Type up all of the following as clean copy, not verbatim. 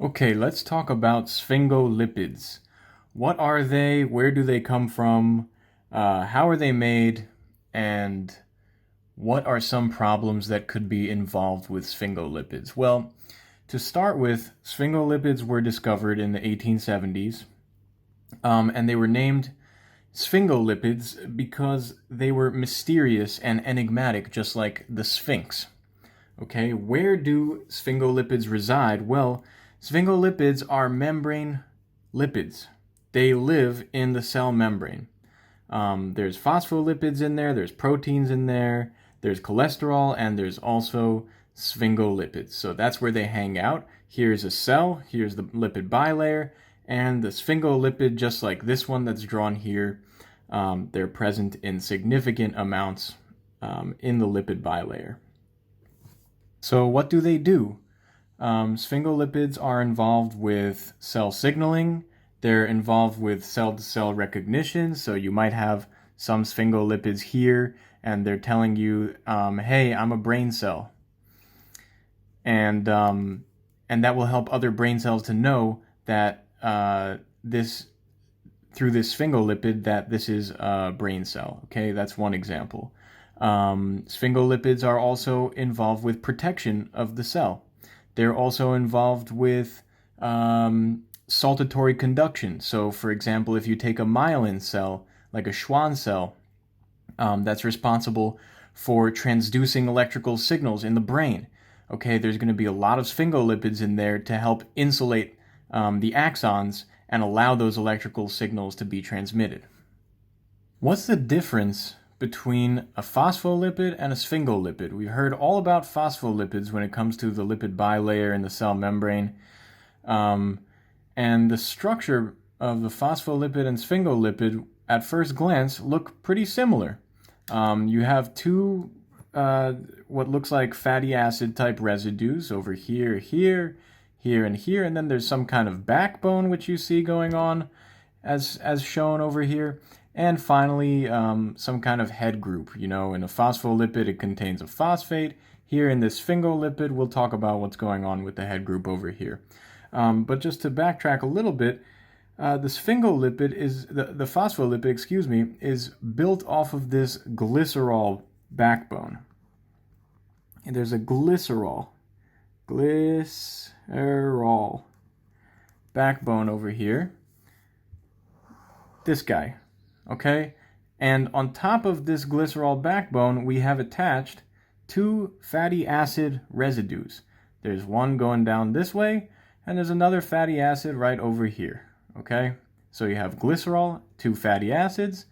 Okay, let's talk about sphingolipids. What are they? Where do they come from? How are they made? And what are some problems that could be involved with sphingolipids? Well, to start with, sphingolipids were discovered in the 1870s, and they were named Sphingolipids because they were mysterious and enigmatic, just like the Sphinx. Okay, where do sphingolipids reside? Well, sphingolipids are membrane lipids. They live in the cell membrane. There's phospholipids in there, there's proteins in there, there's cholesterol, and there's also sphingolipids. So that's where they hang out. Here's a cell, here's the lipid bilayer, and the sphingolipid, just like this one that's drawn here, they're present in significant amounts in the lipid bilayer. So what do they do? Sphingolipids are involved with cell signaling. They're involved with cell-to-cell recognition. So you might have some sphingolipids here, and they're telling you, "Hey, I'm a brain cell," and that will help other brain cells to know that this through this sphingolipid that this is a brain cell. Okay, that's one example. Sphingolipids are also involved with protection of the cell. They're also involved with saltatory conduction. So, for example, if you take a myelin cell, like a Schwann cell, that's responsible for transducing electrical signals in the brain. Okay, there's going to be a lot of sphingolipids in there to help insulate the axons and allow those electrical signals to be transmitted. What's the difference between a phospholipid and a sphingolipid? We've heard all about phospholipids when it comes to the lipid bilayer in the cell membrane. And the structure of the phospholipid and sphingolipid at first glance look pretty similar. You have two what looks like fatty acid type residues over here, here, and here, and then there's some kind of backbone which you see going on as shown over here. And finally, some kind of head group. You know, in a phospholipid, it contains a phosphate. Here in this sphingolipid, we'll talk about what's going on with the head group over here. But just to backtrack a little bit, the sphingolipid is, the phospholipid, excuse me, is built off of this glycerol backbone. And there's a glycerol backbone over here. This guy. Okay, and on top of this glycerol backbone, we have attached two fatty acid residues. There's one going down this way, and there's another fatty acid right over here. Okay, so you have glycerol, two fatty acids,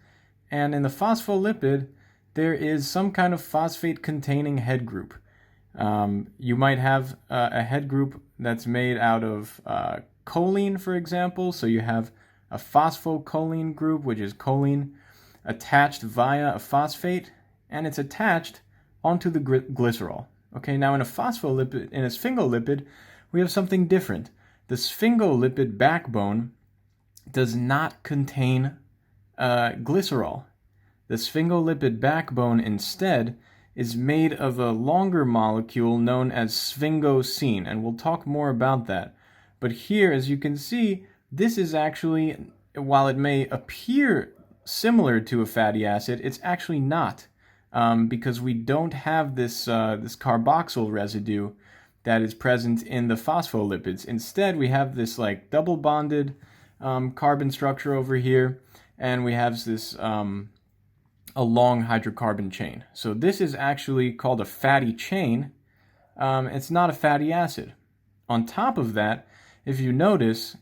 and in the phospholipid, there is some kind of phosphate-containing head group. You might have a head group that's made out of choline, for example, so you have a phosphocholine group, which is choline, attached via a phosphate, and it's attached onto the glycerol. Okay, now in a phospholipid, in a sphingolipid, we have something different. The sphingolipid backbone does not contain glycerol. The sphingolipid backbone instead is made of a longer molecule known as sphingosine, and we'll talk more about that. But here, as you can see, this is actually, while it may appear similar to a fatty acid, it's actually not, because we don't have this carboxyl residue that is present in the phospholipids. Instead, we have this like double bonded carbon structure over here, and we have this a long hydrocarbon chain. So this is actually called a fatty chain. It's not a fatty acid. On top of that, if you notice,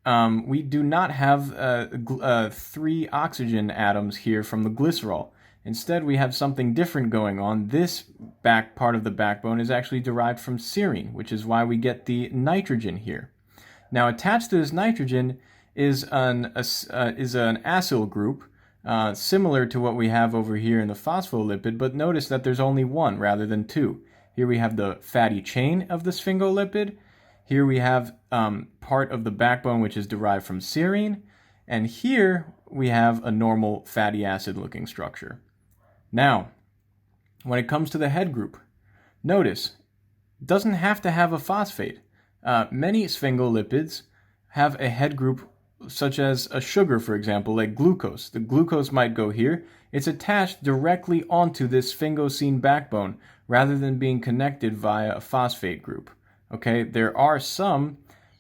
we do not have 3 oxygen atoms here from the glycerol. Instead, we have something different going on. This back part of the backbone is actually derived from serine, which is why we get the nitrogen here. Now, attached to this nitrogen is an acyl group, similar to what we have over here in the phospholipid, but notice that there's only one rather than 2. Here we have the fatty chain of the sphingolipid. Here we have part of the backbone which is derived from serine, and here we have a normal fatty acid looking structure. Now, when it comes to the head group, notice, it doesn't have to have a phosphate. Many sphingolipids have a head group such as a sugar, for example, like glucose. The glucose might go here. It's attached directly onto this sphingosine backbone rather than being connected via a phosphate group. Okay, there are some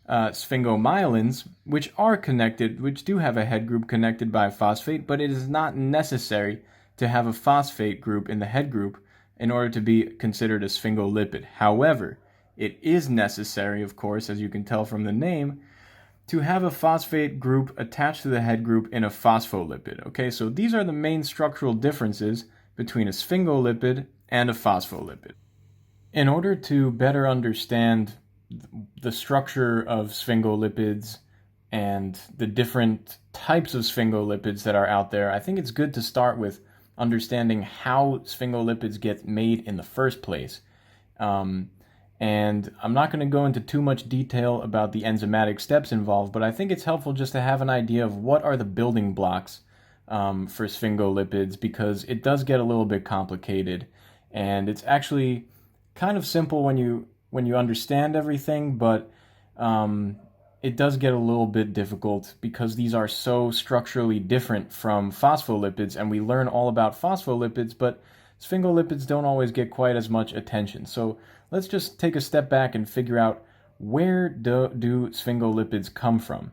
sphingomyelins which are connected, which do have a head group connected by a phosphate, but it is not necessary to have a phosphate group in the head group in order to be considered a sphingolipid. However, it is necessary, of course, as you can tell from the name, to have a phosphate group attached to the head group in a phospholipid. Okay, so these are the main structural differences between a sphingolipid and a phospholipid. In order to better understand the structure of sphingolipids and the different types of sphingolipids that are out there, I think it's good to start with understanding how sphingolipids get made in the first place. And I'm not going to go into too much detail about the enzymatic steps involved, but I think it's helpful just to have an idea of what are the building blocks for sphingolipids, because it does get a little bit complicated, and it's actually kind of simple when you understand everything, but it does get a little bit difficult because these are so structurally different from phospholipids, and we learn all about phospholipids, but sphingolipids don't always get quite as much attention. So let's just take a step back and figure out, where do sphingolipids come from?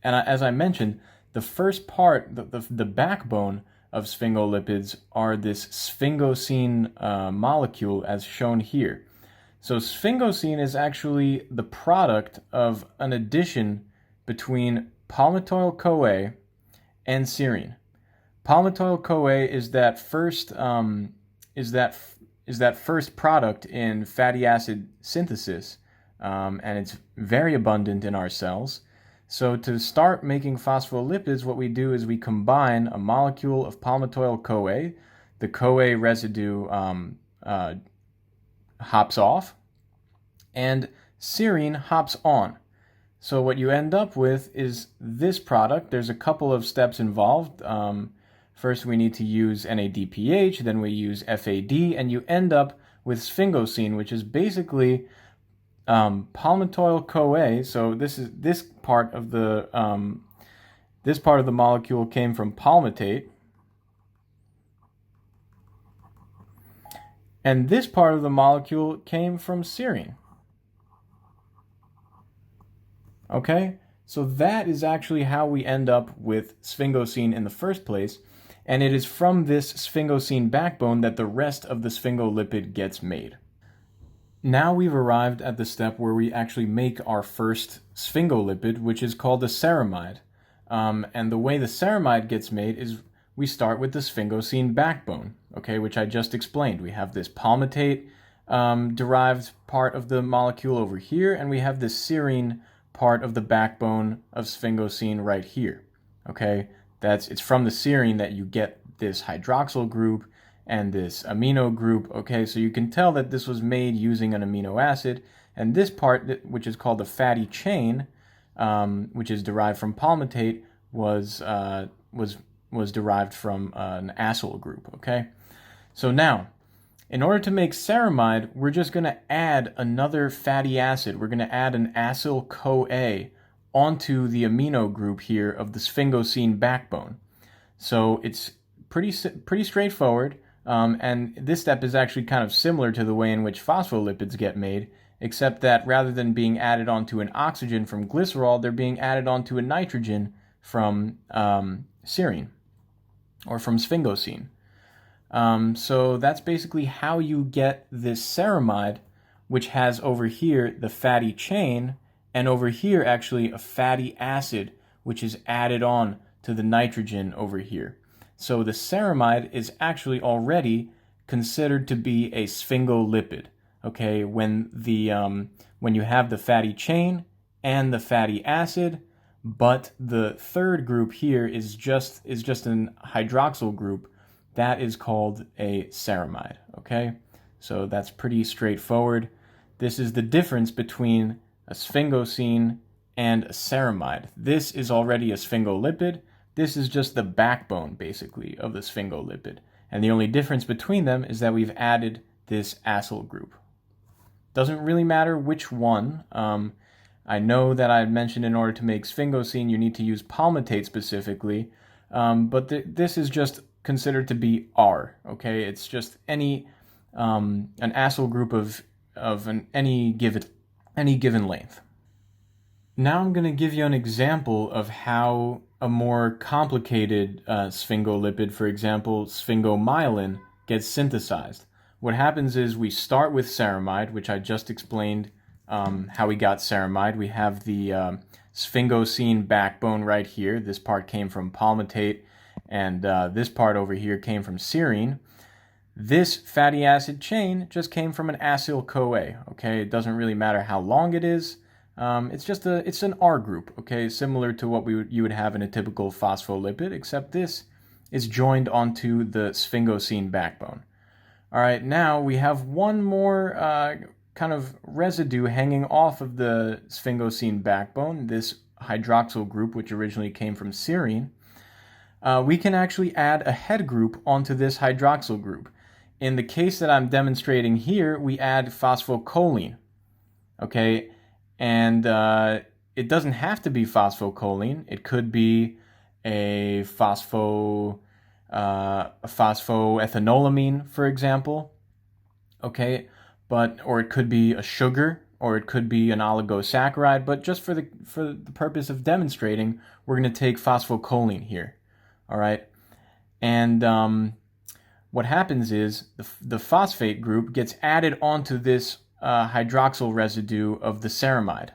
As I mentioned, the first part, the backbone of sphingolipids are this sphingosine molecule as shown here. So sphingosine is actually the product of an addition between palmitoyl-CoA and serine. Palmitoyl-CoA is that first product in fatty acid synthesis, and it's very abundant in our cells. So to start making phospholipids, what we do is we combine a molecule of palmitoyl-CoA. The CoA residue hops off, and serine hops on. So what you end up with is this product. There's a couple of steps involved. First, we need to use NADPH, then we use FAD, and you end up with sphingosine, which is basically palmitoyl-CoA. So this part of the molecule came from palmitate, and this part of the molecule came from serine. Okay, so that is actually how we end up with sphingosine in the first place, and it is from this sphingosine backbone that the rest of the sphingolipid gets made. Now we've arrived at the step where we actually make our first sphingolipid, which is called a ceramide. And the way the ceramide gets made is we start with the sphingosine backbone, okay, which I just explained. We have this palmitate derived part of the molecule over here, and we have this serine part of the backbone of sphingosine right here. Okay, it's from the serine that you get this hydroxyl group and this amino group. Okay, so you can tell that this was made using an amino acid, and this part, which is called the fatty chain, which is derived from palmitate, was derived from an acyl group. Okay, so now, in order to make ceramide, we're just going to add another fatty acid. We're going to add an acyl-CoA onto the amino group here of the sphingosine backbone. So it's pretty straightforward, and this step is actually kind of similar to the way in which phospholipids get made, except that rather than being added onto an oxygen from glycerol, they're being added onto a nitrogen from serine, or from sphingosine. So that's basically how you get this ceramide, which has over here the fatty chain, and over here actually a fatty acid, which is added on to the nitrogen over here. So the ceramide is actually already considered to be a sphingolipid. Okay, when you have the fatty chain and the fatty acid, but the third group here is just an hydroxyl group, that is called a ceramide. Okay, so that's pretty straightforward. This is the difference between a sphingosine and a ceramide. This is already a sphingolipid. This is just the backbone, basically, of the sphingolipid. And the only difference between them is that we've added this acyl group. Doesn't really matter which one. I know that I had mentioned in order to make sphingosine, you need to use palmitate specifically, but this is just considered to be R. Okay, it's just any an acyl group of any given length. Now I'm going to give you an example of how a more complicated sphingolipid, for example, sphingomyelin, gets synthesized. What happens is we start with ceramide, which I just explained how we got ceramide. We have the sphingosine backbone right here. This part came from palmitate, and this part over here came from serine. This fatty acid chain just came from an acyl-CoA. Okay, it doesn't really matter how long it is. It's an R group. Okay, similar to what you would have in a typical phospholipid, except this is joined onto the sphingosine backbone. All right, now we have one more kind of residue hanging off of the sphingosine backbone, this hydroxyl group, which originally came from serine. We can actually add a head group onto this hydroxyl group. In the case that I'm demonstrating here, we add phosphocholine. Okay, and it doesn't have to be phosphocholine. It could be a phosphoethanolamine, for example. Okay, or it could be a sugar, or it could be an oligosaccharide. But just for the purpose of demonstrating, we're going to take phosphocholine here. All right, and what happens is the phosphate group gets added onto this hydroxyl residue of the ceramide.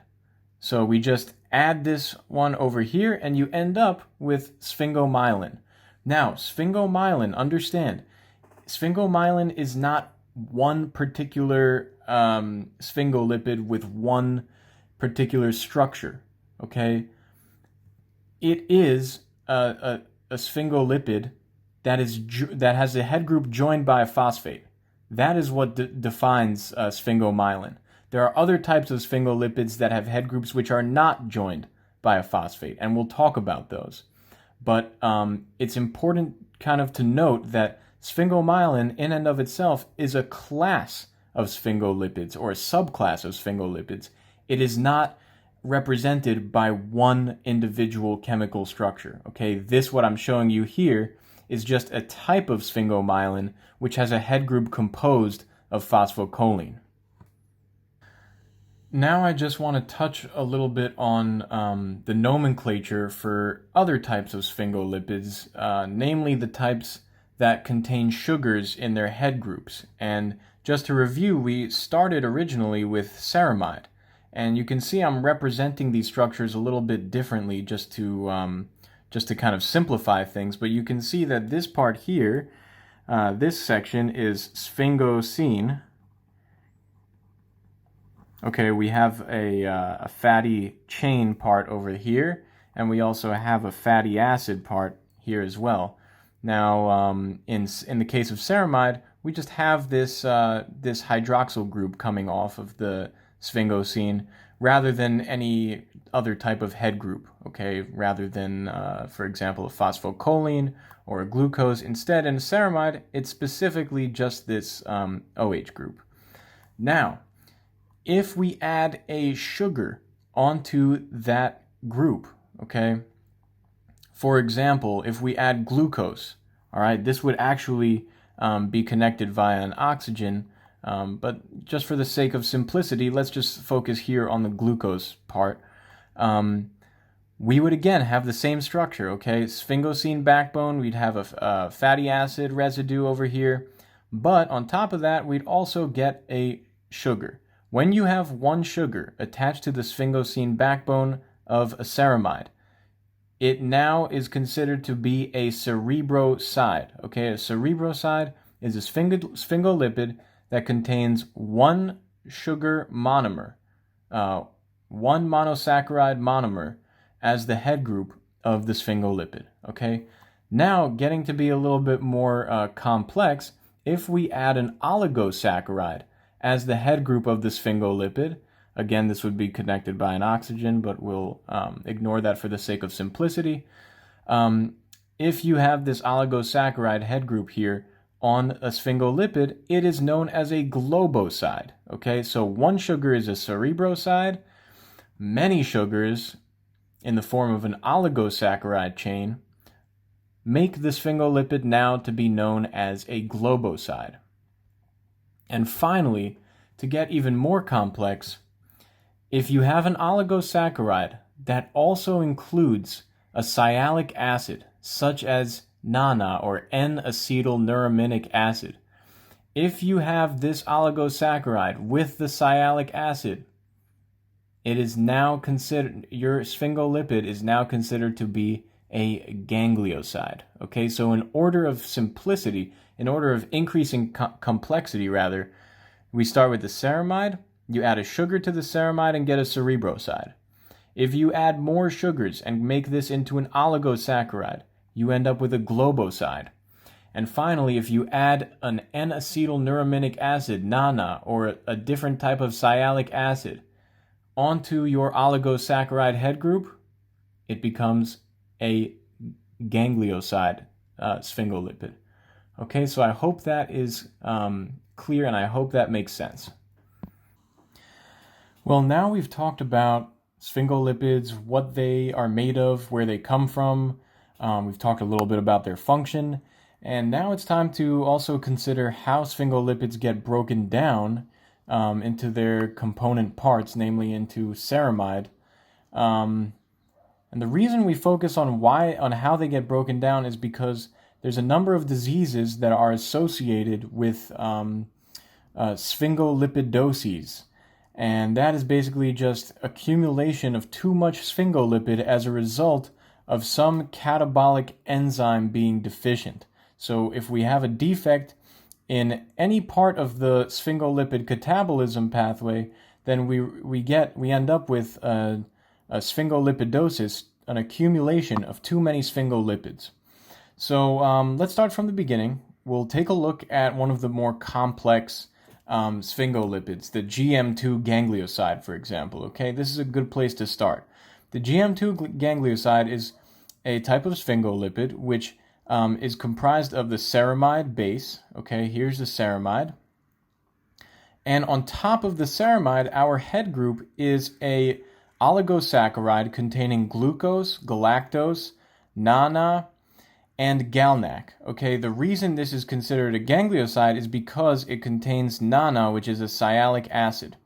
So we just add this one over here, and you end up with sphingomyelin. Now, sphingomyelin, understand, sphingomyelin is not one particular sphingolipid with one particular structure. Okay, it is a sphingolipid that has a head group joined by a phosphate. That is what defines sphingomyelin. There are other types of sphingolipids that have head groups which are not joined by a phosphate, and we'll talk about those. But it's important kind of to note that sphingomyelin in and of itself is a class of sphingolipids, or a subclass of sphingolipids. It is not represented by one individual chemical structure. Okay, what I'm showing you here is just a type of sphingomyelin which has a head group composed of phosphocholine. Now I just want to touch a little bit on the nomenclature for other types of sphingolipids, namely the types that contain sugars in their head groups. And just to review, we started originally with ceramide. And you can see I'm representing these structures a little bit differently just to kind of simplify things. But you can see that this part here, this section is sphingosine. Okay, we have a fatty chain part over here, and we also have a fatty acid part here as well. Now, in the case of ceramide, we just have this hydroxyl group coming off of the sphingosine rather than any other type of head group, okay, rather than, for example, a phosphocholine or a glucose. Instead, in ceramide, it's specifically just this OH group. Now, if we add a sugar onto that group, okay, for example, if we add glucose, all right, this would actually be connected via an oxygen, but just for the sake of simplicity, let's just focus here on the glucose part. We would again have the same structure, okay? Sphingosine backbone, we'd have a fatty acid residue over here, but on top of that, we'd also get a sugar. When you have one sugar attached to the sphingosine backbone of a ceramide, it now is considered to be a cerebroside, okay? A cerebroside is a sphingolipid that contains one sugar monomer, one monosaccharide monomer as the head group of the sphingolipid, okay? Now, getting to be a little bit more complex, if we add an oligosaccharide as the head group of the sphingolipid, again, this would be connected by an oxygen, but we'll ignore that for the sake of simplicity. If you have this oligosaccharide head group here, on a sphingolipid, it is known as a globoside. Okay, so one sugar is a cerebroside. Many sugars in the form of an oligosaccharide chain make the sphingolipid now to be known as a globoside. And finally, to get even more complex, if you have an oligosaccharide that also includes a sialic acid, such as NANA or N-acetylnuraminic acid, if you have this oligosaccharide with the sialic acid, it is now considered, your sphingolipid is now considered to be a ganglioside. Okay, so in order of simplicity, in order of increasing complexity rather, we start with the ceramide, you add a sugar to the ceramide and get a cerebroside. If you add more sugars and make this into an oligosaccharide, you end up with a globoside. And finally, if you add an N-acetylnuraminic acid, NANA, or a different type of sialic acid onto your oligosaccharide head group, it becomes a ganglioside sphingolipid. Okay, so I hope that is clear and I hope that makes sense. Well, now we've talked about sphingolipids, what they are made of, where they come from. We've talked a little bit about their function. And now it's time to also consider how sphingolipids get broken down into their component parts, namely into ceramide. And the reason we focus on how they get broken down is because there's a number of diseases that are associated with Sphingolipidoses. And that is basically just accumulation of too much sphingolipid as a result of some catabolic enzyme being deficient. So if we have a defect in any part of the sphingolipid catabolism pathway, then we end up with a sphingolipidosis, an accumulation of too many sphingolipids. So let's start from the beginning. We'll take a look at one of the more complex sphingolipids, the GM2 ganglioside, for example. Okay, this is a good place to start. The GM2 ganglioside is a type of sphingolipid which is comprised of the ceramide base. Okay, here's the ceramide. And on top of the ceramide, our head group is a oligosaccharide containing glucose, galactose, NANA, and GalNAc. Okay, the reason this is considered a ganglioside is because it contains NANA, which is a sialic acid.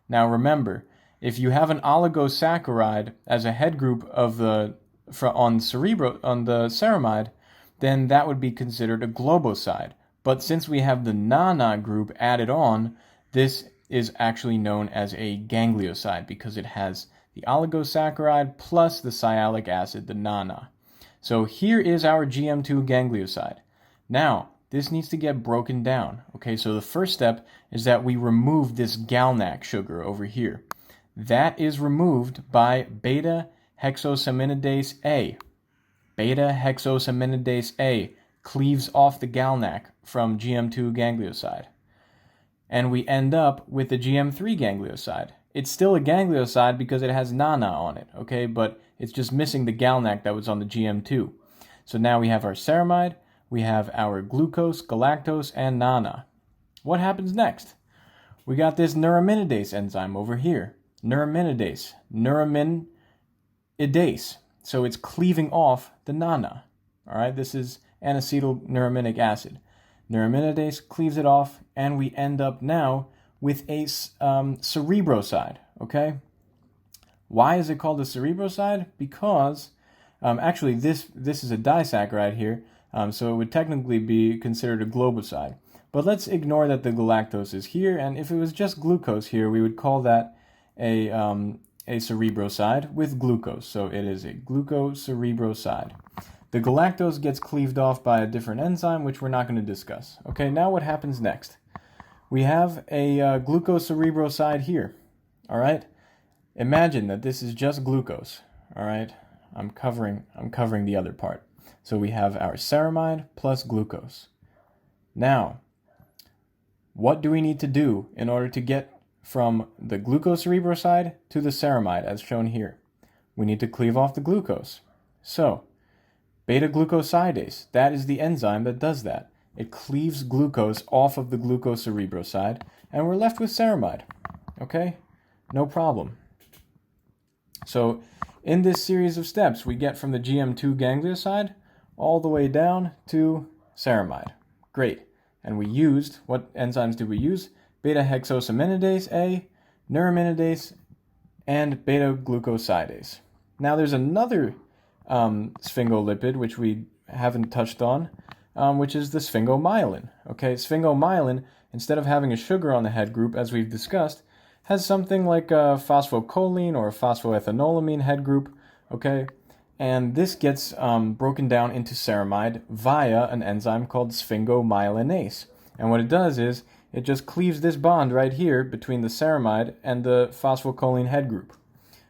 Now remember, if you have an oligosaccharide as a head group of on the ceramide, then that would be considered a globoside. But since we have the NANA group added on, this is actually known as a ganglioside because it has the oligosaccharide plus the sialic acid, the NANA. So here is our GM2 ganglioside. Now, this needs to get broken down. Okay, so the first step is that we remove this GalNAc sugar over here. That is removed by beta-hexosaminidase A. Beta-hexosaminidase A cleaves off the GalNAc from GM2 ganglioside. And we end up with the GM3 ganglioside. It's still a ganglioside because it has NANA on it, okay? But it's just missing the GalNAc that was on the GM2. So now we have our ceramide, we have our glucose, galactose, and NANA. What happens next? We got this neuraminidase enzyme over here. Neuraminidase. Neuraminidase. So it's cleaving off the NANA. All right, this is N-acetylnuraminic acid. Neuraminidase cleaves it off, and we end up now with a cerebroside, okay? Why is it called a cerebroside? Because, actually, this is a disaccharide here, so it would technically be considered a globoside. But let's ignore that the galactose is here, and if it was just glucose here, we would call that a cerebroside with glucose. So it is a glucocerebroside. The galactose gets cleaved off by a different enzyme, which we're not going to discuss. Okay, now what happens next? We have a glucocerebroside here, all right? Imagine that this is just glucose, all right? I'm covering the other part. So we have our ceramide plus glucose. Now, what do we need to do in order to get from the glucocerebroside to the ceramide, as shown here? We need to cleave off the glucose. So, beta-glucosidase, that is the enzyme that does that. it cleaves glucose off of the glucocerebroside, and we're left with ceramide. Okay? No problem. So in this series of steps, we get from the GM2 ganglioside all the way down to ceramide. Great. And we used, what enzymes did we use? Beta-hexosaminidase A, neuraminidase, and beta-glucosidase. Now there's another sphingolipid which we haven't touched on, which is the sphingomyelin. Okay, sphingomyelin, instead of having a sugar on the head group, as we've discussed, has something like a phosphocholine or a phosphoethanolamine head group. Okay, and this gets broken down into ceramide via an enzyme called sphingomyelinase. And what it does is it just cleaves this bond right here between the ceramide and the phosphocholine head group.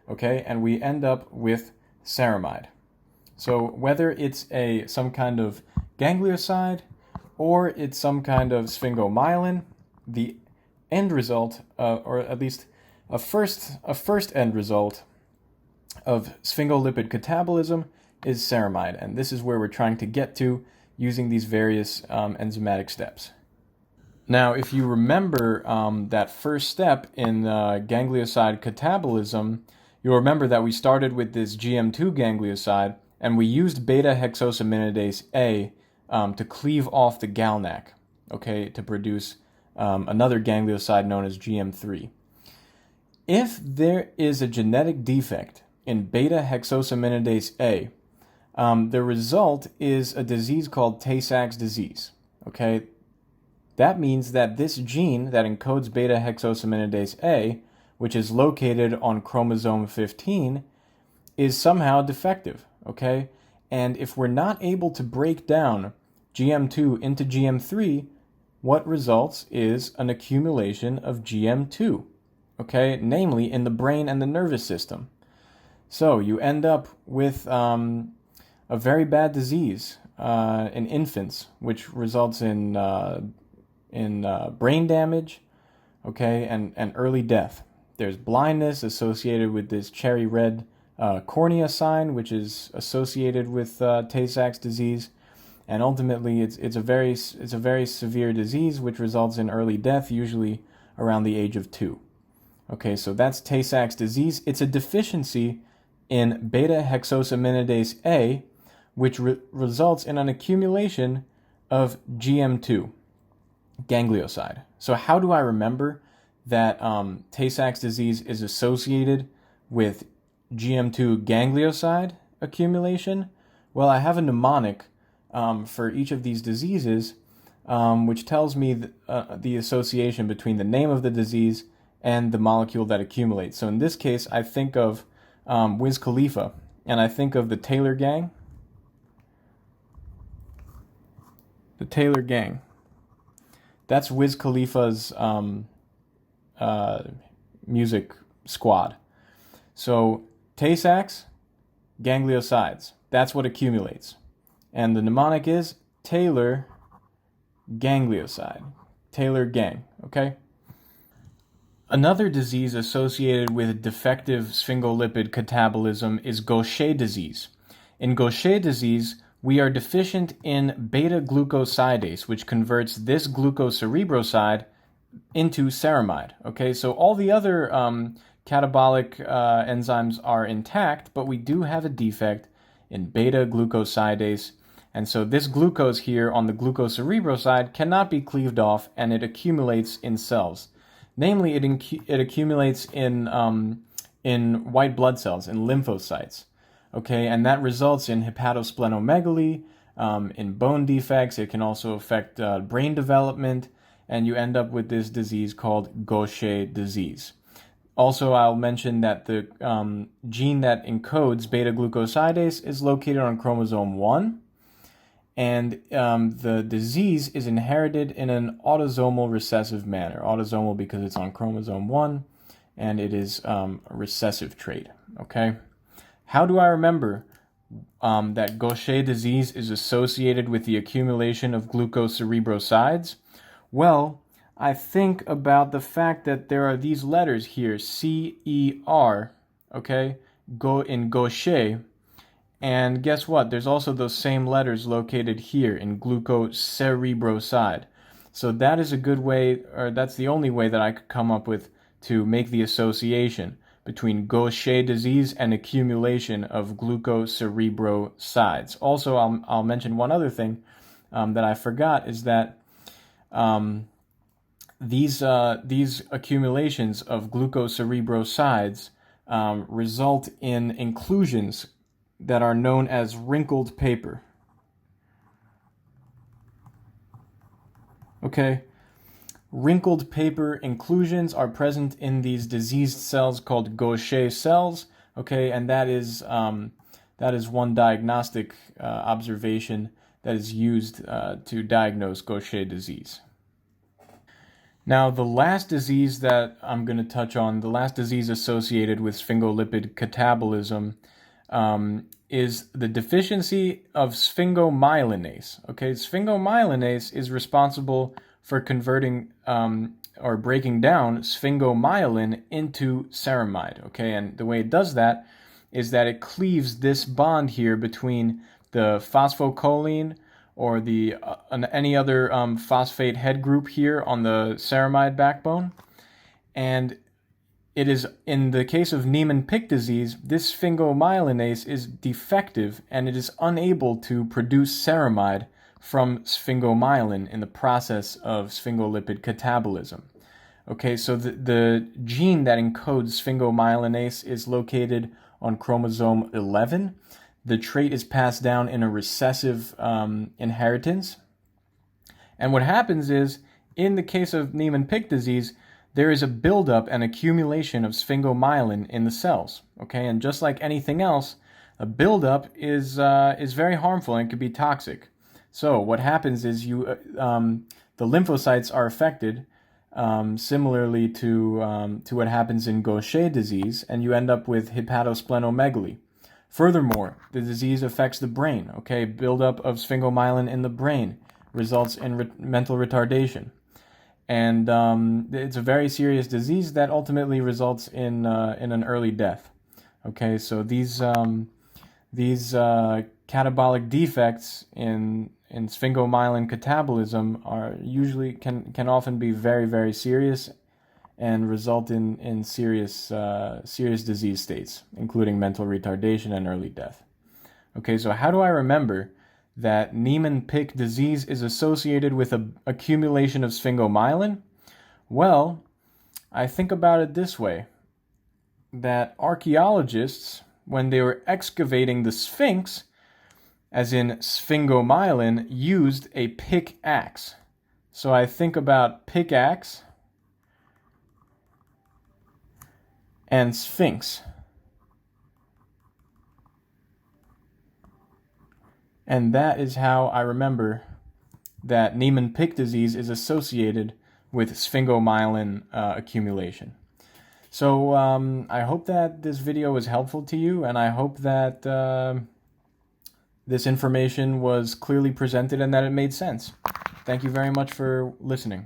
Okay, and we end up with ceramide. So whether it's some kind of ganglioside or it's some kind of sphingomyelin, the end result, or at least a first end result of sphingolipid catabolism is ceramide, and this is where we're trying to get to using these various enzymatic steps. Now, if you remember that first step in ganglioside catabolism, you'll remember that we started with this GM2 ganglioside, and we used beta-hexosaminidase A to cleave off the GalNAc, okay, to produce another ganglioside known as GM3. If there is a genetic defect in beta-hexosaminidase A, the result is a disease called Tay-Sacks disease, okay? That means that this gene that encodes beta-hexosaminidase A, which is located on chromosome 15, is somehow defective, okay? And if we're not able to break down GM2 into GM3, what results is an accumulation of GM2, okay? Namely in the brain and the nervous system. So you end up with a very bad disease in infants, which results in brain damage, okay, and early death. There's blindness associated with this cherry red cornea sign, which is associated with Tay-Sacks disease, and ultimately it's a very severe disease which results in early death, usually around the age of 2. Okay, so that's Tay-Sacks disease. It's a deficiency in beta-hexosaminidase A, which results in an accumulation of GM2 ganglioside. So how do I remember that Tay-Sacks disease is associated with GM2 ganglioside accumulation? Well, I have a mnemonic for each of these diseases, which tells me the association between the name of the disease and the molecule that accumulates. So in this case, I think of Wiz Khalifa, and I think of the Taylor gang. The Taylor gang. That's Wiz Khalifa's music squad. So Tay-Sacks, gangliosides. That's what accumulates. And the mnemonic is Taylor ganglioside. Taylor gang, okay? Another disease associated with defective sphingolipid catabolism is Gaucher disease. In Gaucher disease, we are deficient in beta-glucosidase, which converts this glucocerebroside into ceramide. Okay, so all the other catabolic enzymes are intact, but we do have a defect in beta-glucosidase, and so this glucose here on the glucocerebroside cannot be cleaved off, and it accumulates in cells. Namely, it accumulates in white blood cells, in lymphocytes. Okay, and that results in hepatosplenomegaly, in bone defects. It can also affect brain development, and you end up with this disease called Gaucher disease. Also, I'll mention that the gene that encodes beta-glucosidase is located on chromosome 1, and the disease is inherited in an autosomal recessive manner. Autosomal because it's on chromosome 1, and it is a recessive trait, okay? How do I remember that Gaucher disease is associated with the accumulation of glucocerebrosides? Well, I think about the fact that there are these letters here, C-E-R, okay, in Gaucher, And guess what? There's also those same letters located here in glucocerebroside. So that is a good way, or that's the only way that I could come up with to make the association between Gaucher disease and accumulation of glucocerebrosides. Also, I'll mention one other thing that I forgot is that these accumulations of glucocerebrosides result in inclusions that are known as wrinkled paper. Okay, wrinkled paper inclusions are present in these diseased cells called Gaucher cells. Okay, and that is one diagnostic observation that is used to diagnose Gaucher disease. Now, the last disease that I'm going to touch on, the last disease associated with sphingolipid catabolism, is the deficiency of sphingomyelinase. Okay, sphingomyelinase is responsible for converting or breaking down sphingomyelin into ceramide. Okay, and the way it does that is that it cleaves this bond here between the phosphocholine or the any other phosphate head group here on the ceramide backbone. And it is, in the case of Niemann-Pick disease, this sphingomyelinase is defective and it is unable to produce ceramide from sphingomyelin in the process of sphingolipid catabolism. Okay, so the gene that encodes sphingomyelinase is located on chromosome 11. The trait is passed down in a recessive inheritance. And what happens is, in the case of Niemann-Pick disease, there is a buildup and accumulation of sphingomyelin in the cells. Okay, and just like anything else, a buildup is very harmful and can be toxic. So what happens is the lymphocytes are affected, similarly to what happens in Gaucher disease, and you end up with hepatosplenomegaly. Furthermore, the disease affects the brain. Okay, buildup of sphingomyelin in the brain results in mental retardation. And it's a very serious disease that ultimately results in an early death. Okay, so these catabolic defects in sphingomyelin catabolism are usually can often be very, very serious and result in serious disease states, including mental retardation and early death. Okay, so how do I remember that Niemann-Pick disease is associated with an accumulation of sphingomyelin? Well, I think about it this way, that archaeologists, when they were excavating the Sphinx, as in sphingomyelin, used a pickaxe. So I think about pickaxe and Sphinx. And that is how I remember that Niemann-Pick disease is associated with sphingomyelin accumulation. So I hope that this video was helpful to you, and I hope that this information was clearly presented and that it made sense. Thank you very much for listening.